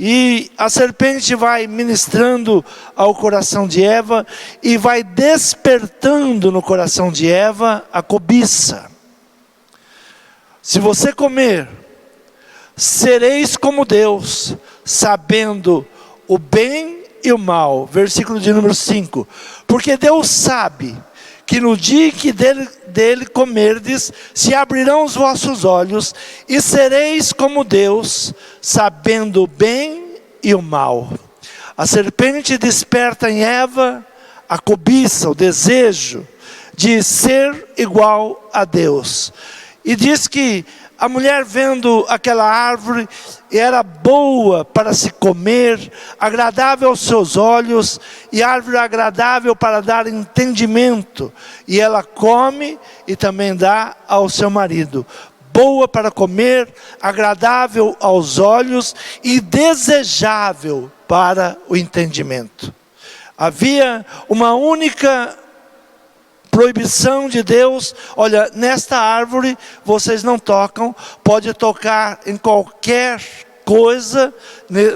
E a serpente vai ministrando ao coração de Eva e vai despertando no coração de Eva a cobiça. Se você comer, sereis como Deus, sabendo o bem e o mal. Versículo de número 5. Porque Deus sabe que no dia em que dele comerdes, se abrirão os vossos olhos, e sereis como Deus, sabendo o bem e o mal. A serpente desperta em Eva a cobiça, o desejo de ser igual a Deus. E diz que a mulher, vendo aquela árvore, era boa para se comer, agradável aos seus olhos, e árvore agradável para dar entendimento. E ela come e também dá ao seu marido. Boa para comer, agradável aos olhos e desejável para o entendimento. Havia uma única proibição de Deus: olha, nesta árvore vocês não tocam, pode tocar em qualquer coisa,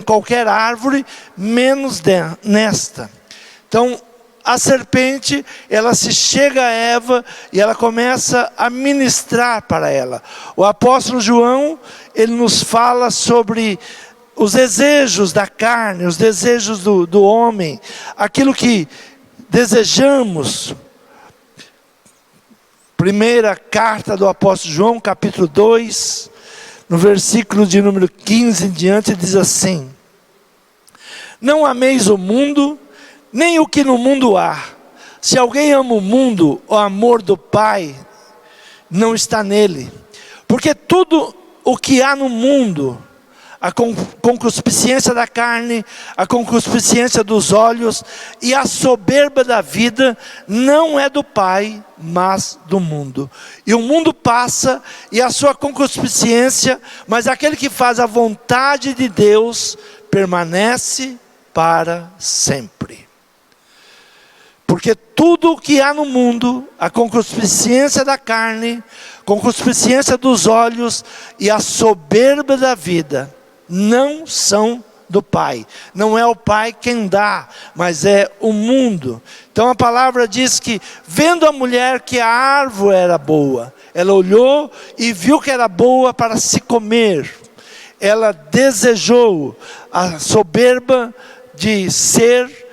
qualquer árvore, menos nesta. Então, a serpente, ela se chega a Eva e ela começa a ministrar para ela. O apóstolo João, ele nos fala sobre os desejos da carne, os desejos do homem, aquilo que desejamos. Primeira carta do apóstolo João, capítulo 2, no versículo de número 15 em diante, diz assim: não ameis o mundo, nem o que no mundo há. Se alguém ama o mundo, o amor do Pai não está nele. Porque tudo o que há no mundo, a concupiscência da carne, a concupiscência dos olhos e a soberba da vida, não é do Pai, mas do mundo. E o mundo passa e a sua concupiscência, mas aquele que faz a vontade de Deus permanece para sempre. Porque tudo o que há no mundo, a concupiscência da carne, concupiscência dos olhos e a soberba da vida, não são do Pai. Não é o Pai quem dá, mas é o mundo. Então a palavra diz que, vendo a mulher que a árvore era boa, ela olhou e viu que era boa para se comer. Ela desejou a soberba de ser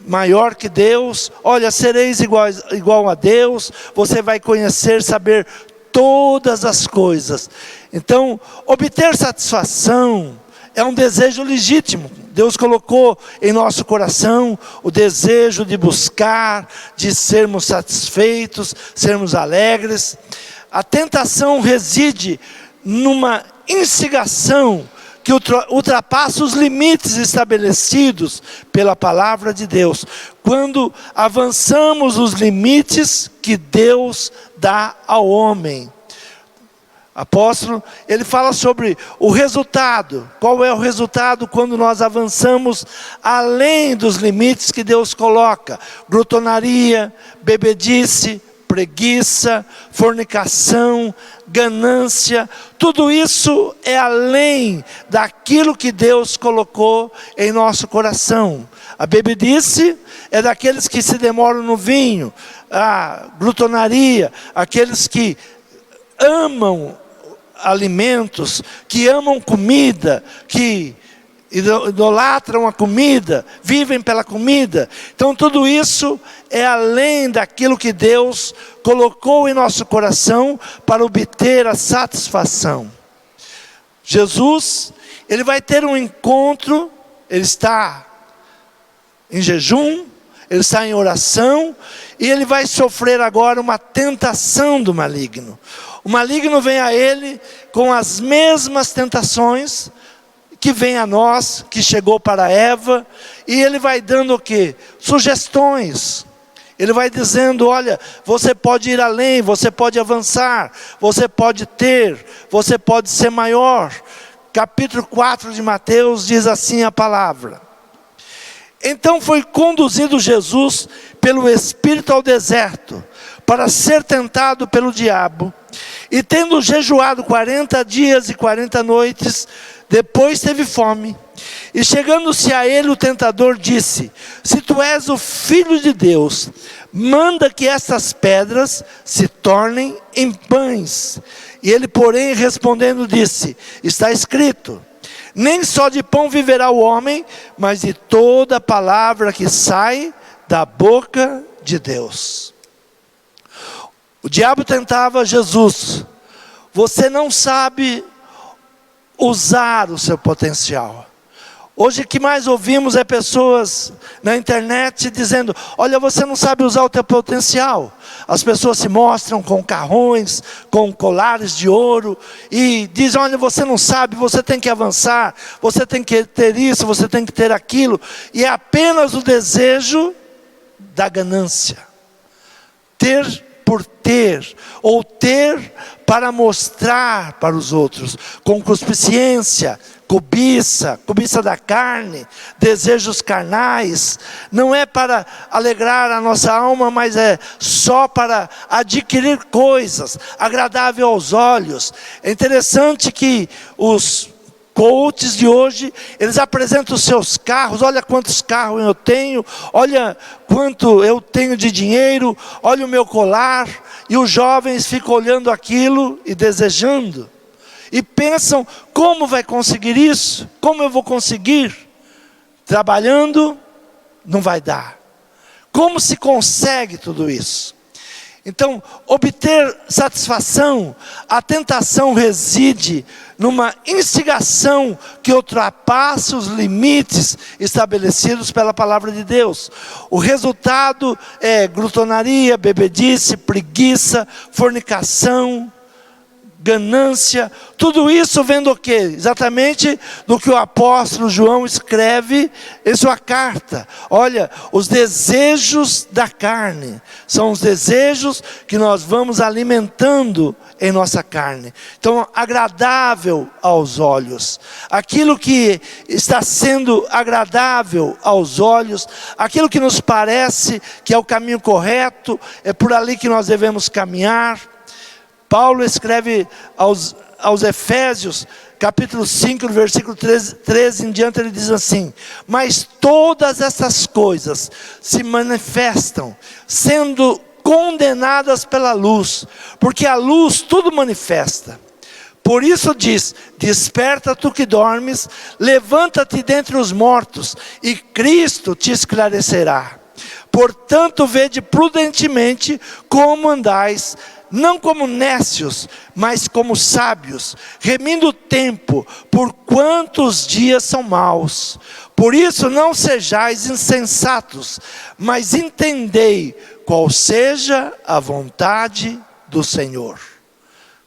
maior que Deus. Olha, sereis igual a Deus, você vai conhecer, saber todas as coisas. Então, obter satisfação é um desejo legítimo. Deus colocou em nosso coração o desejo de buscar, de sermos satisfeitos, sermos alegres. A tentação reside numa instigação que ultrapassa os limites estabelecidos pela palavra de Deus. Quando avançamos os limites que Deus dá ao homem. Apóstolo, ele fala sobre o resultado. Qual é o resultado quando nós avançamos além dos limites que Deus coloca? Glutonaria, bebedice, preguiça, fornicação, ganância. Tudo isso é além daquilo que Deus colocou em nosso coração. A bebedice é daqueles que se demoram no vinho. A glutonaria, aqueles que amam alimentos, que amam comida, que idolatram a comida, vivem pela comida. Então tudo isso é além daquilo que Deus colocou em nosso coração para obter a satisfação. Jesus, ele vai ter um encontro, ele está em jejum, ele está em oração, e ele vai sofrer agora uma tentação do maligno. O maligno vem a ele com as mesmas tentações que vem a nós, que chegou para Eva, e ele vai dando o quê? Sugestões. Ele vai dizendo: olha, você pode ir além, você pode avançar, você pode ter, você pode ser maior. Capítulo 4 de Mateus diz assim a palavra: então foi conduzido Jesus pelo Espírito ao deserto, para ser tentado pelo diabo. E tendo jejuado 40 dias e 40 noites, Depois teve fome. E chegando-se a ele, o tentador disse: se tu és o Filho de Deus, manda que essas pedras se tornem em pães. E ele, porém, respondendo, disse: está escrito, nem só de pão viverá o homem, mas de toda palavra que sai da boca de Deus. O diabo tentava Jesus: você não sabe usar o seu potencial. Hoje o que mais ouvimos é pessoas na internet dizendo: olha, você não sabe usar o teu potencial. As pessoas se mostram com carrões, com colares de ouro, e dizem: olha, você não sabe, você tem que avançar, você tem que ter isso, você tem que ter aquilo. E é apenas o desejo da ganância. Ter por ter, ou ter para mostrar para os outros, concupiscência, cobiça da carne, desejos carnais. Não é para alegrar a nossa alma, mas é só para adquirir coisas agradáveis aos olhos. É interessante que os coaches de hoje, eles apresentam os seus carros: olha quantos carros eu tenho, olha quanto eu tenho de dinheiro, olha o meu colar. E os jovens ficam olhando aquilo e desejando, e pensam: como vai conseguir isso? Como eu vou conseguir? Trabalhando não vai dar. Como se consegue tudo isso? Então, obter satisfação, a tentação reside numa instigação que ultrapassa os limites estabelecidos pela palavra de Deus. O resultado é glutonaria, bebedice, preguiça, fornicação, ganância. Tudo isso vem do quê? Exatamente do que o apóstolo João escreve em sua carta. Olha, os desejos da carne são os desejos que nós vamos alimentando em nossa carne. Então, agradável aos olhos, aquilo que está sendo agradável aos olhos, aquilo que nos parece que é o caminho correto, é por ali que nós devemos caminhar. Paulo escreve aos Efésios, capítulo 5, no versículo 13 em diante, ele diz assim: mas todas essas coisas se manifestam, sendo condenadas pela luz, porque a luz tudo manifesta. Por isso diz: desperta tu que dormes, levanta-te dentre os mortos, e Cristo te esclarecerá. Portanto, vede prudentemente como andais, não como nécios, mas como sábios, remindo o tempo, porquanto os dias são maus. Por isso não sejais insensatos, mas entendei qual seja a vontade do Senhor.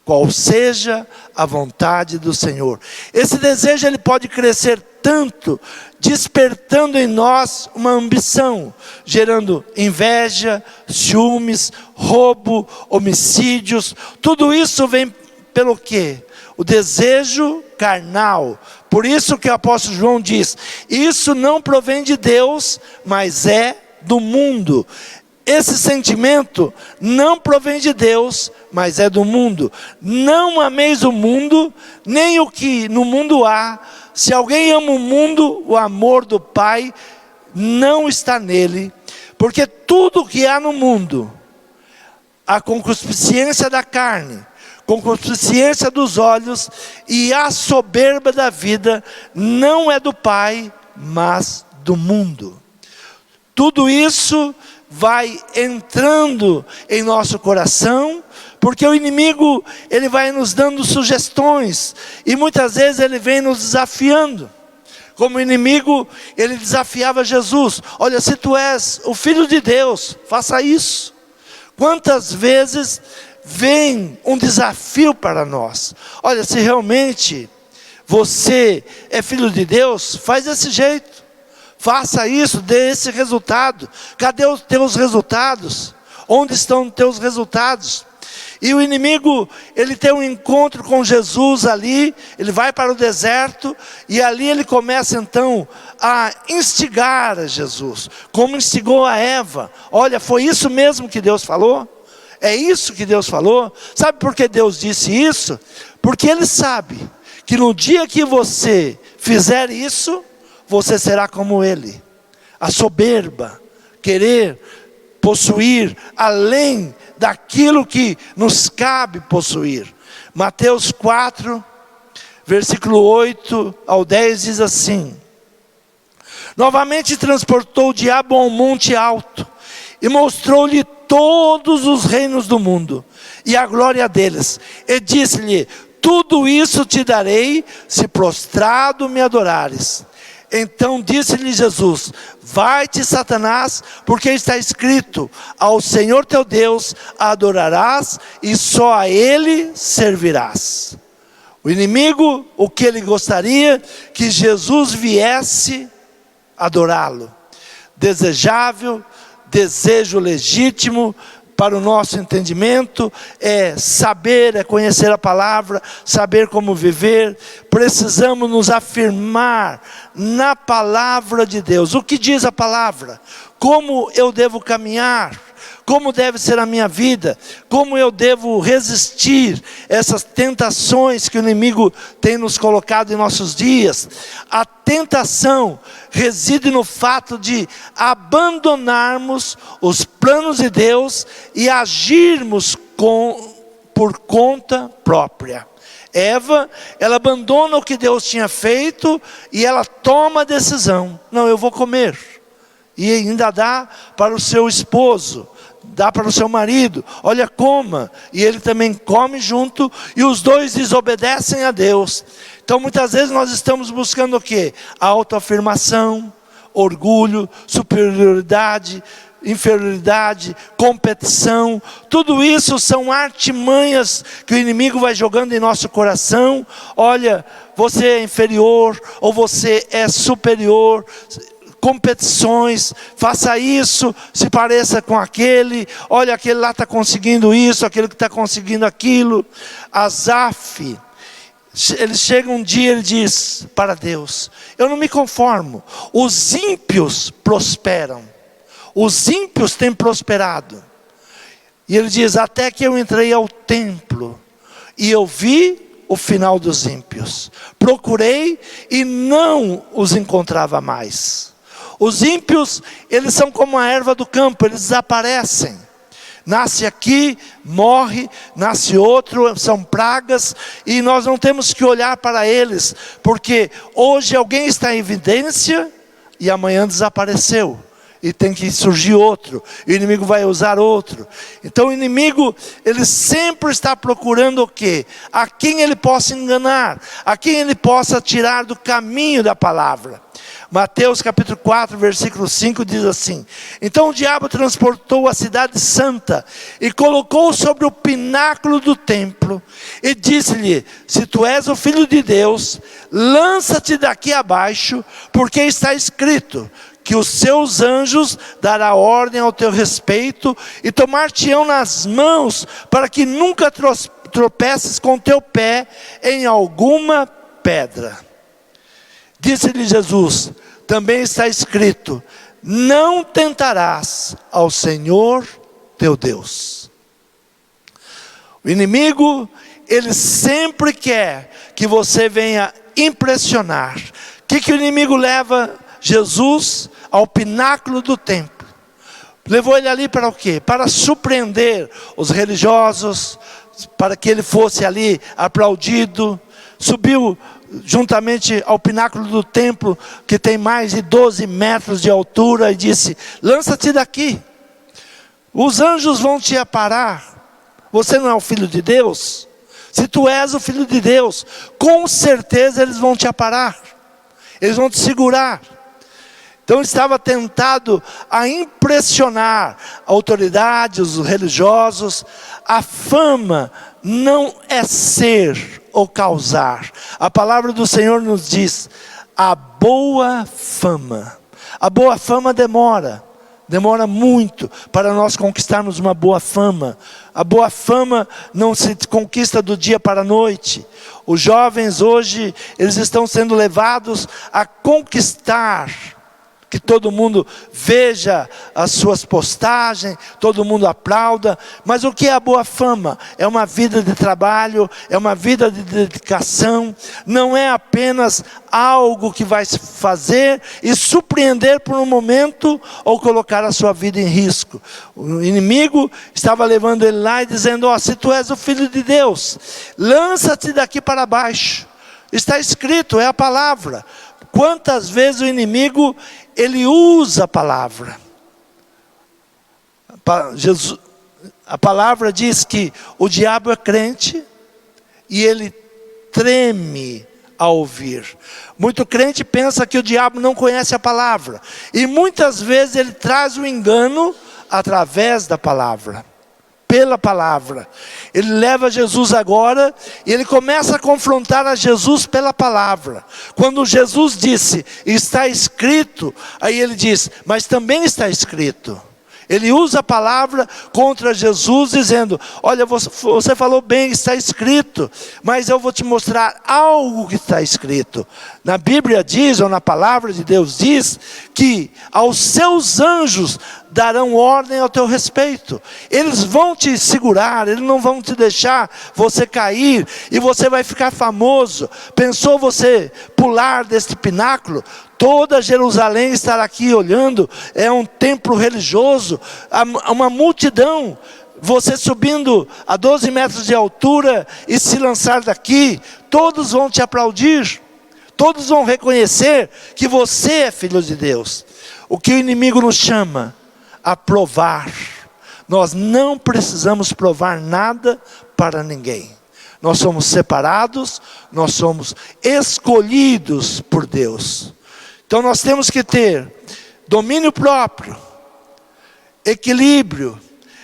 Qual seja a vontade do Senhor. Esse desejo ele pode crescer tanto, despertando em nós uma ambição, gerando inveja, ciúmes, roubo, homicídios. Tudo isso vem pelo quê? O desejo carnal. Por isso que o apóstolo João diz: isso não provém de Deus, mas é do mundo. Esse sentimento não provém de Deus, mas é do mundo. Não ameis o mundo, nem o que no mundo há. Se alguém ama o mundo, o amor do Pai não está nele. Porque tudo que há no mundo, a concupiscência da carne, concupiscência dos olhos e a soberba da vida, não é do Pai, mas do mundo. Tudo isso vai entrando em nosso coração, porque o inimigo ele vai nos dando sugestões, e muitas vezes ele vem nos desafiando. Como o inimigo, ele desafiava Jesus: olha, se tu és o Filho de Deus, faça isso. Quantas vezes vem um desafio para nós: olha, se realmente você é filho de Deus, faz desse jeito. Faça isso, dê esse resultado. Cadê os teus resultados? Onde estão os teus resultados? E o inimigo, ele tem um encontro com Jesus ali, ele vai para o deserto, e ali ele começa então a instigar a Jesus, como instigou a Eva. Olha, foi isso mesmo que Deus falou? É isso que Deus falou? Sabe por que Deus disse isso? Porque Ele sabe que no dia que você fizer isso, você será como ele. A soberba, querer possuir além daquilo que nos cabe possuir. Mateus 4, versículo 8 ao 10 diz assim: novamente transportou o diabo a um monte alto, e mostrou-lhe todos os reinos do mundo, e a glória deles, e disse-lhe: tudo isso te darei, se prostrado me adorares. Então disse-lhe Jesus: vai-te, Satanás, porque está escrito: ao Senhor teu Deus adorarás, e só a Ele servirás. O inimigo, o que ele gostaria? Que Jesus viesse adorá-lo. Desejável, desejo legítimo para o nosso entendimento, é saber, é conhecer a palavra, saber como viver. Precisamos nos afirmar na palavra de Deus. O que diz a palavra? Como eu devo caminhar? Como deve ser a minha vida? Como eu devo resistir essas tentações que o inimigo tem nos colocado em nossos dias? A tentação reside no fato de abandonarmos os planos de Deus e agirmos por conta própria. Eva, ela abandona o que Deus tinha feito e ela toma a decisão: não, eu vou comer. E ainda dá para o seu esposo, dá para o seu marido: olha, coma. E ele também come junto, e os dois desobedecem a Deus. Então muitas vezes nós estamos buscando o quê? A autoafirmação, orgulho, superioridade, inferioridade, competição. Tudo isso são artimanhas que o inimigo vai jogando em nosso coração. Olha, você é inferior, ou você é superior. Competições, faça isso, se pareça com aquele. Olha, aquele lá está conseguindo isso, aquele que está conseguindo aquilo. Asaf, ele chega um dia e ele diz para Deus: eu não me conformo, os ímpios prosperam, os ímpios têm prosperado. E ele diz: até que eu entrei ao templo e eu vi o final dos ímpios, procurei e não os encontrava mais. Os ímpios, eles são como a erva do campo, eles desaparecem. Nasce aqui, morre, nasce outro, são pragas, e nós não temos que olhar para eles, porque hoje alguém está em evidência, e amanhã desapareceu, e tem que surgir outro, e o inimigo vai usar outro. Então o inimigo, ele sempre está procurando o quê? A quem ele possa enganar, a quem ele possa tirar do caminho da palavra. Mateus capítulo 4, versículo 5 diz assim: então o diabo transportou a cidade santa e colocou sobre o pináculo do templo e disse-lhe: se tu és o filho de Deus, lança-te daqui abaixo, porque está escrito que os seus anjos dará ordem ao teu respeito e tomar-te-ão nas mãos, para que nunca tropeces com teu pé em alguma pedra. Disse-lhe Jesus: também está escrito: não tentarás ao Senhor teu Deus. O inimigo, ele sempre quer que você venha impressionar. O que o inimigo leva Jesus ao pináculo do templo? Levou ele ali para o quê? Para surpreender os religiosos, para que ele fosse ali aplaudido. Subiu juntamente ao pináculo do templo, que tem mais de 12 metros de altura, e disse: lança-te daqui, os anjos vão te aparar. Você não é o filho de Deus? Se tu és o filho de Deus, com certeza eles vão te aparar, eles vão te segurar. Então ele estava tentado a impressionar a autoridade, os religiosos. A fama não é ser ou causar. A palavra do Senhor nos diz: a boa fama. A boa fama demora muito para nós conquistarmos uma boa fama. A boa fama não se conquista do dia para a noite. Os jovens hoje, eles estão sendo levados a conquistar que todo mundo veja as suas postagens, todo mundo aplauda. Mas o que é a boa fama? É uma vida de trabalho, é uma vida de dedicação, não é apenas algo que vai se fazer e surpreender por um momento ou colocar a sua vida em risco. O inimigo estava levando ele lá e dizendo: ó, se tu és o Filho de Deus, lança-te daqui para baixo. Está escrito, é a palavra. Quantas vezes o inimigo, ele usa a palavra. A palavra diz que o diabo é crente e ele treme ao ouvir. Muito crente pensa que o diabo não conhece a palavra. E muitas vezes ele traz o engano através da palavra. Pela palavra. Ele leva Jesus agora e ele começa a confrontar a Jesus pela palavra. Quando Jesus disse, está escrito, aí ele diz, mas também está escrito. Ele usa a palavra contra Jesus dizendo, olha, você falou bem, está escrito, mas eu vou te mostrar algo que está escrito. Na Bíblia diz, ou na palavra de Deus diz, que aos seus anjos darão ordem ao teu respeito. Eles vão te segurar, eles não vão te deixar você cair, e você vai ficar famoso. Pensou você pular deste pináculo? Toda Jerusalém estará aqui olhando, é um templo religioso, uma multidão, você subindo a 12 metros de altura e se lançar daqui, todos vão te aplaudir, todos vão reconhecer que você é filho de Deus. O que o inimigo nos chama? A provar. Nós não precisamos provar nada para ninguém. Nós somos separados, nós somos escolhidos por Deus. Então nós temos que ter domínio próprio, equilíbrio,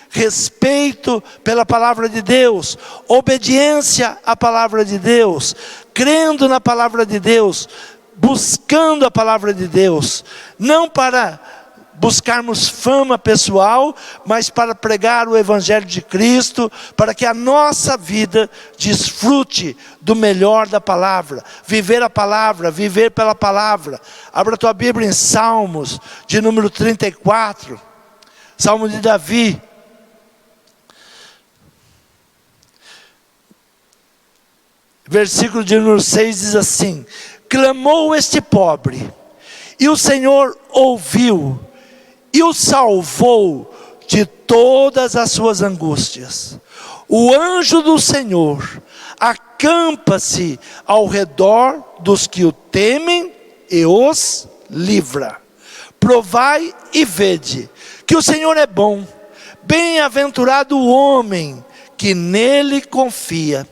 respeito pela palavra de Deus, obediência à palavra de Deus, crendo na palavra de Deus, buscando a palavra de Deus, não para buscarmos fama pessoal, mas para pregar o Evangelho de Cristo, para que a nossa vida desfrute do melhor da palavra, viver a palavra, viver pela palavra. Abra a tua Bíblia em Salmos, de número 34, Salmo de Davi. Versículo de número 6 diz assim, clamou este pobre, e o Senhor ouviu, e o salvou de todas as suas angústias. O anjo do Senhor acampa-se ao redor dos que o temem e os livra. Provai e vede que o Senhor é bom. Bem-aventurado o homem que nele confia.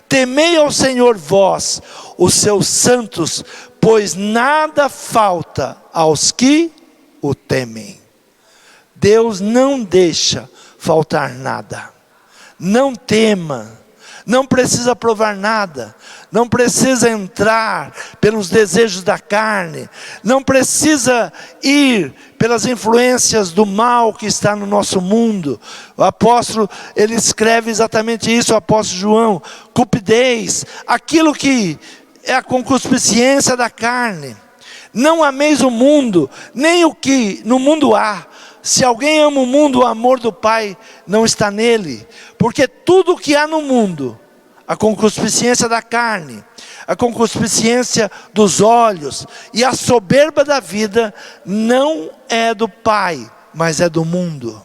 Temei ao Senhor vós, os seus santos, pois nada falta aos que o temem. Deus não deixa faltar nada. Não tema, não precisa provar nada, não precisa entrar pelos desejos da carne, não precisa ir pelas influências do mal que está no nosso mundo. O apóstolo, ele escreve exatamente isso, o apóstolo João, cupidez, aquilo que é a concupiscência da carne. Não ameis o mundo, nem o que no mundo há. Se alguém ama o mundo, o amor do Pai não está nele. Porque tudo o que há no mundo, a concupiscência da carne, a concupiscência dos olhos e a soberba da vida, não é do Pai, mas é do mundo.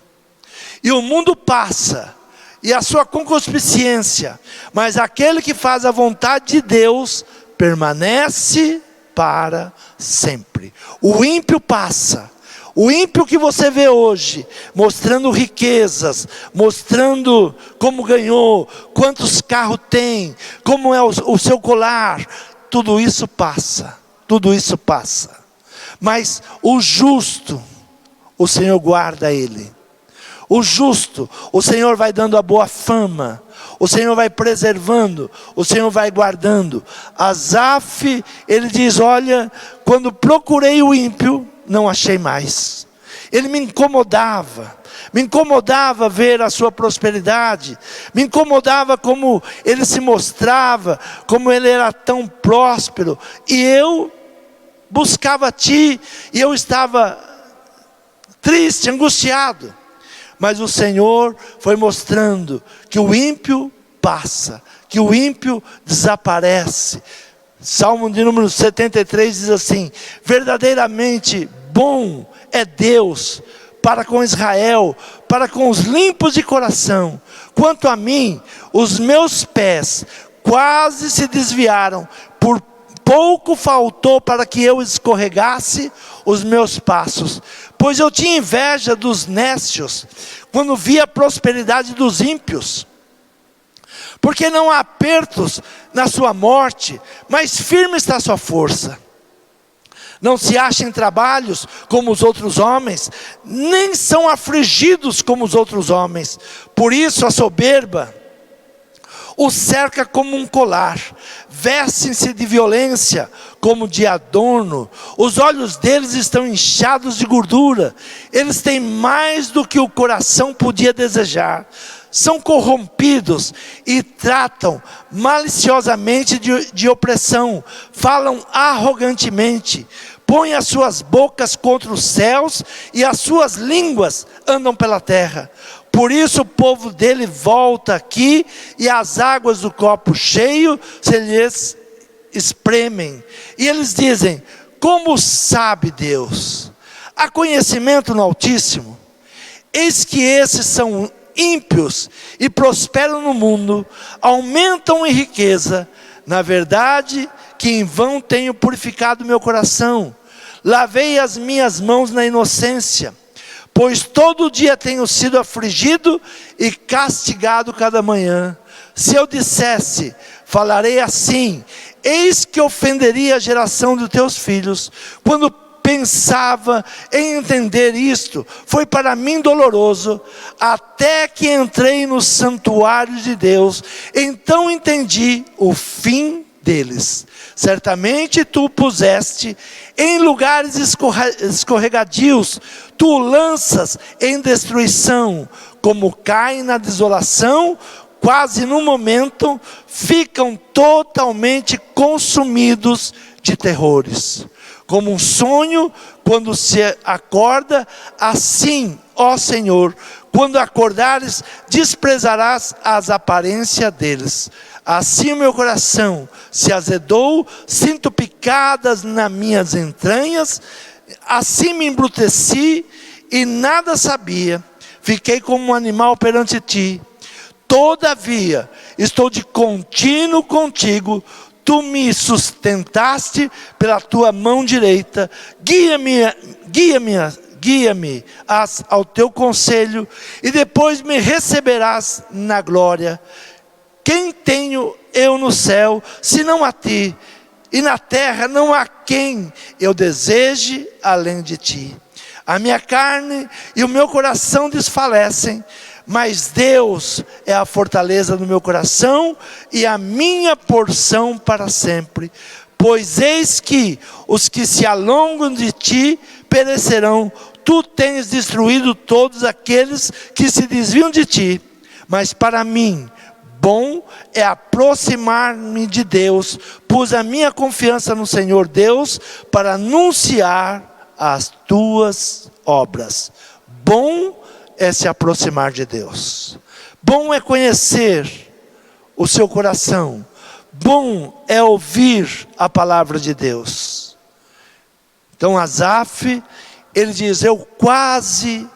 E o mundo passa, e a sua concupiscência, mas aquele que faz a vontade de Deus, permanece para sempre. O ímpio passa. O ímpio que você vê hoje, mostrando riquezas, mostrando como ganhou, quantos carros tem, como é o seu colar, tudo isso passa, tudo isso passa. Mas o justo, o Senhor guarda ele. O justo, o Senhor vai dando a boa fama, o Senhor vai preservando, o Senhor vai guardando. Asaf, ele diz, olha, quando procurei o ímpio, não achei mais. Ele me incomodava ver a sua prosperidade, me incomodava como ele se mostrava, como ele era tão próspero, e eu buscava a Ti, e eu estava triste, angustiado. Mas o Senhor foi mostrando que o ímpio passa, que o ímpio desaparece. Salmo de número 73 diz assim: verdadeiramente bom é Deus para com Israel, para com os limpos de coração. Quanto a mim, os meus pés quase se desviaram, por pouco faltou para que eu escorregasse os meus passos. Pois eu tinha inveja dos nécios, quando via a prosperidade dos ímpios. Porque não há apertos na sua morte, mas firme está a sua força. Não se acham em trabalhos como os outros homens, nem são afligidos como os outros homens. Por isso a soberba o cerca como um colar, vestem-se de violência como de adorno, os olhos deles estão inchados de gordura, eles têm mais do que o coração podia desejar, são corrompidos e tratam maliciosamente de opressão, falam arrogantemente, põem as suas bocas contra os céus e as suas línguas andam pela terra. Por isso o povo dele volta aqui, e as águas do copo cheio se lhes espremem. E eles dizem: como sabe Deus? Há conhecimento no Altíssimo? Eis que esses são ímpios e prosperam no mundo, aumentam em riqueza. Na verdade, que em vão tenho purificado meu coração, lavei as minhas mãos na inocência. Pois todo dia tenho sido afligido e castigado cada manhã. Se eu dissesse, falarei assim, eis que ofenderia a geração dos teus filhos. Quando pensava em entender isto, foi para mim doloroso, até que entrei no santuário de Deus, então entendi o fim deles. Certamente tu puseste em lugares escorregadios, tu lanças em destruição, como caem na desolação, quase no momento ficam totalmente consumidos de terrores. Como um sonho, quando se acorda, assim, ó Senhor, quando acordares, desprezarás as aparências deles. Assim o meu coração se azedou, sinto picadas nas minhas entranhas, assim me embruteci e nada sabia, fiquei como um animal perante ti. Todavia, estou de contínuo contigo, tu me sustentaste pela tua mão direita, guia-me ao teu conselho, e depois me receberás na glória. Quem tenho eu no céu, senão a ti? E na terra não há quem eu deseje além de ti. A minha carne e o meu coração desfalecem, mas Deus é a fortaleza do meu coração e a minha porção para sempre. Pois eis que os que se alongam de ti perecerão. Tu tens destruído todos aqueles que se desviam de ti. Mas para mim, bom é aproximar-me de Deus, pus a minha confiança no Senhor Deus, para anunciar as tuas obras. Bom é se aproximar de Deus, bom é conhecer o seu coração, bom é ouvir a palavra de Deus. Então Asaf, ele diz: eu quase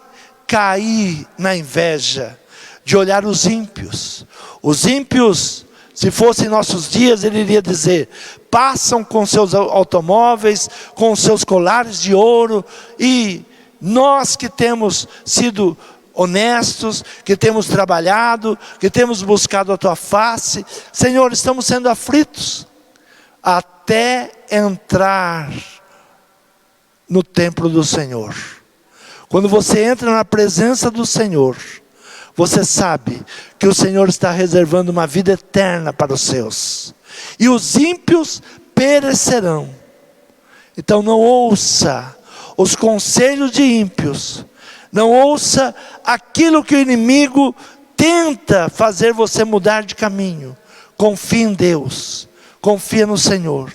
caí na inveja de olhar os ímpios. Os ímpios, se fossem nossos dias, ele iria dizer, passam com seus automóveis, com seus colares de ouro, e nós que temos sido honestos, que temos trabalhado, que temos buscado a tua face, Senhor, estamos sendo aflitos, até entrar no templo do Senhor. Quando você entra na presença do Senhor, você sabe que o Senhor está reservando uma vida eterna para os seus, e os ímpios perecerão. Então não ouça os conselhos de ímpios, não ouça aquilo que o inimigo tenta fazer você mudar de caminho. Confie em Deus, confia no Senhor.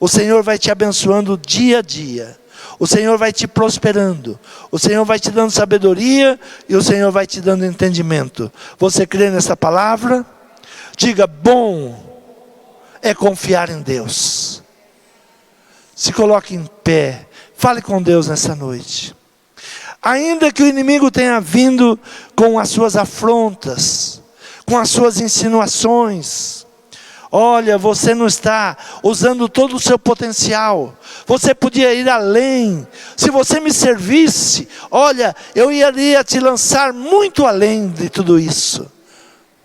o Senhor vai te abençoando dia a dia. O Senhor vai te prosperando. O Senhor vai te dando sabedoria e o Senhor vai te dando entendimento. Você crê nessa palavra? Diga: bom é confiar em Deus. Se coloque em pé. Fale com Deus nessa noite. Ainda que o inimigo tenha vindo com as suas afrontas, com as suas insinuações, olha, você não está usando todo o seu potencial. Você podia ir além. Se você me servisse, olha, eu iria te lançar muito além de tudo isso.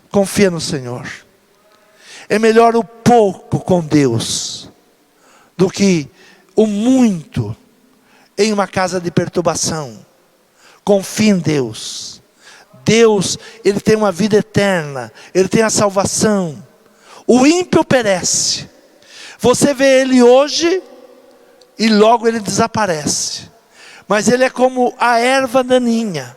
Confia no Senhor. É melhor o pouco com Deus do que o muito em uma casa de perturbação. Confie em Deus. Deus, Ele tem uma vida eterna. Ele tem a salvação. O ímpio perece. Você vê ele hoje e logo ele desaparece. Mas ele é como a erva daninha.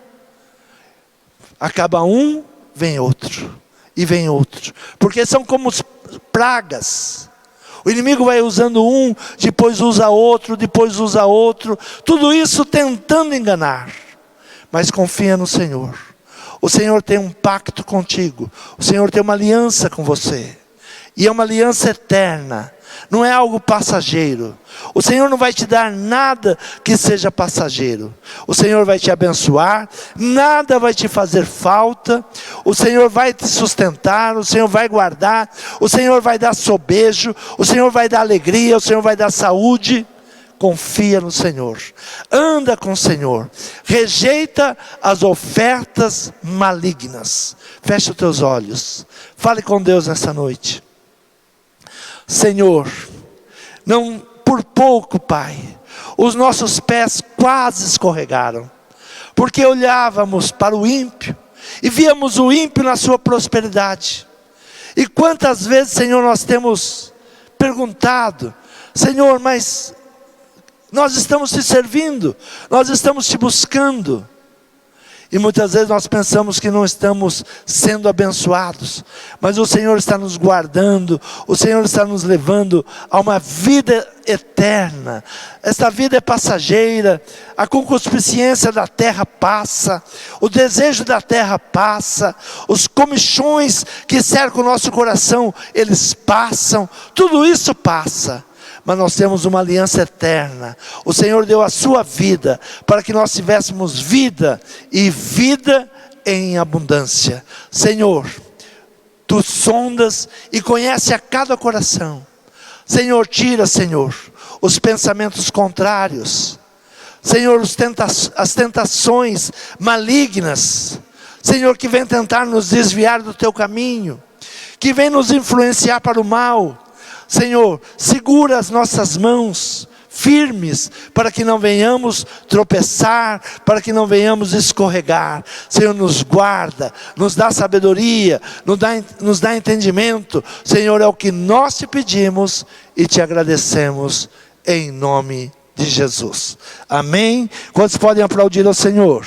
Acaba um, vem outro. E vem outro. Porque são como pragas. O inimigo vai usando um, depois usa outro, depois usa outro. Tudo isso tentando enganar. Mas confia no Senhor. O Senhor tem um pacto contigo. O Senhor tem uma aliança com você. E é uma aliança eterna. Não é algo passageiro. O Senhor não vai te dar nada que seja passageiro. O Senhor vai te abençoar. Nada vai te fazer falta. O Senhor vai te sustentar. O Senhor vai guardar. O Senhor vai dar sobejo. O Senhor vai dar alegria. O Senhor vai dar saúde. Confia no Senhor. Anda com o Senhor. Rejeita as ofertas malignas. Feche os teus olhos. Fale com Deus nessa noite. Senhor, não por pouco, Pai, os nossos pés quase escorregaram, porque olhávamos para o ímpio, e víamos o ímpio na sua prosperidade, e quantas vezes, Senhor, nós temos perguntado: Senhor, mas nós estamos te servindo, nós estamos te buscando, e muitas vezes nós pensamos que não estamos sendo abençoados, mas o Senhor está nos guardando, o Senhor está nos levando a uma vida eterna. Esta vida é passageira, a concupiscência da terra passa, o desejo da terra passa, os comichões que cercam o nosso coração, eles passam, tudo isso passa. Mas nós temos uma aliança eterna. O Senhor deu a sua vida para que nós tivéssemos vida e vida em abundância. Senhor, Tu sondas e conhece a cada coração. Senhor, tira, Senhor, os pensamentos contrários. Senhor, as tentações malignas. Senhor, que vem tentar nos desviar do Teu caminho, que vem nos influenciar para o mal. Senhor, segura as nossas mãos firmes, para que não venhamos tropeçar, para que não venhamos escorregar. Senhor, nos guarda, nos dá sabedoria, nos dá entendimento. Senhor, é o que nós te pedimos e te agradecemos, em nome de Jesus. Amém? Quantos podem aplaudir ao Senhor?